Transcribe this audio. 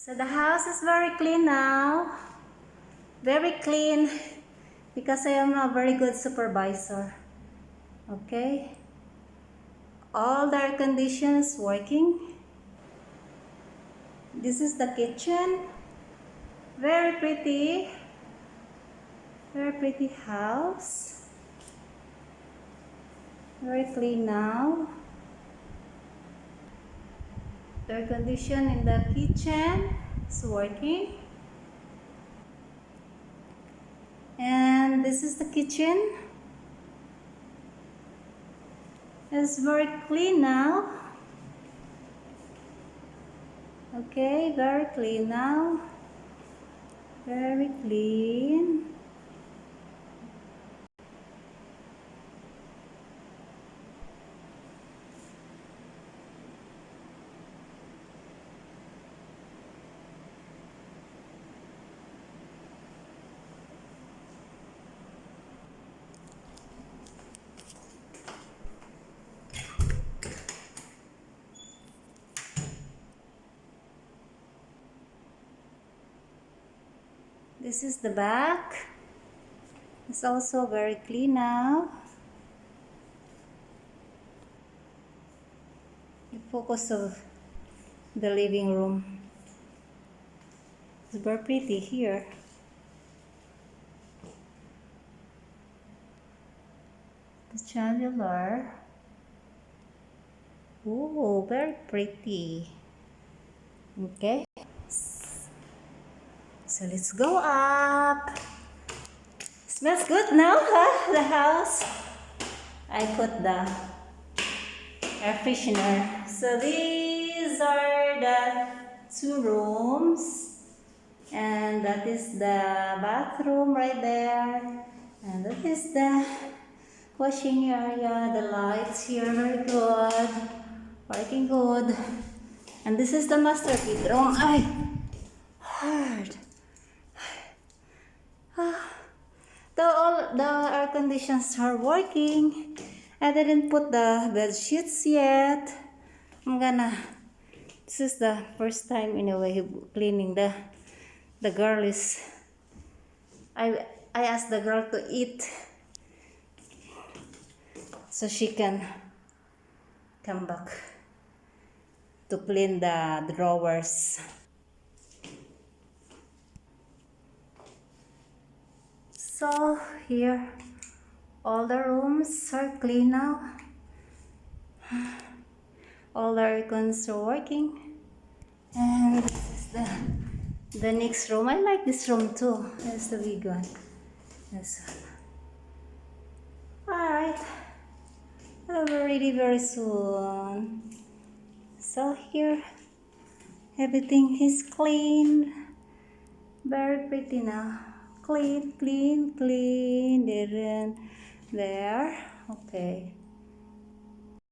So the house is very clean now. Very clean because I am a very good supervisor. Okay. All the air conditions working. This is the kitchen. Very pretty. Very pretty house. Very clean now. The air condition in the kitchen is working. And this is the kitchen. It's very clean now. Okay, very clean now. Very clean. This is the back. It's also very clean now. The focus of the living room. It's very pretty here. The chandelier. Oh, very pretty. Okay. So let's go up. Smells good now, huh? The house. I put the air freshener. So these are the 2 rooms. And that is the bathroom right there. And that is the washing area. The lights here are very good. Working good. And this is the master bedroom. Ay, hard. All the air conditions are working. I didn't put the bed sheets yet. This is the first time in a way cleaning the girl is, I asked the girl to eat so she can come back to clean the drawers. So here, all the rooms are clean now. All the aircons are working. And this is the next room. I like this room too. That's the big one. This one. Alright. I'll be ready very soon. So here, everything is clean. Very pretty now. Clean, clean, clean. There. Okay.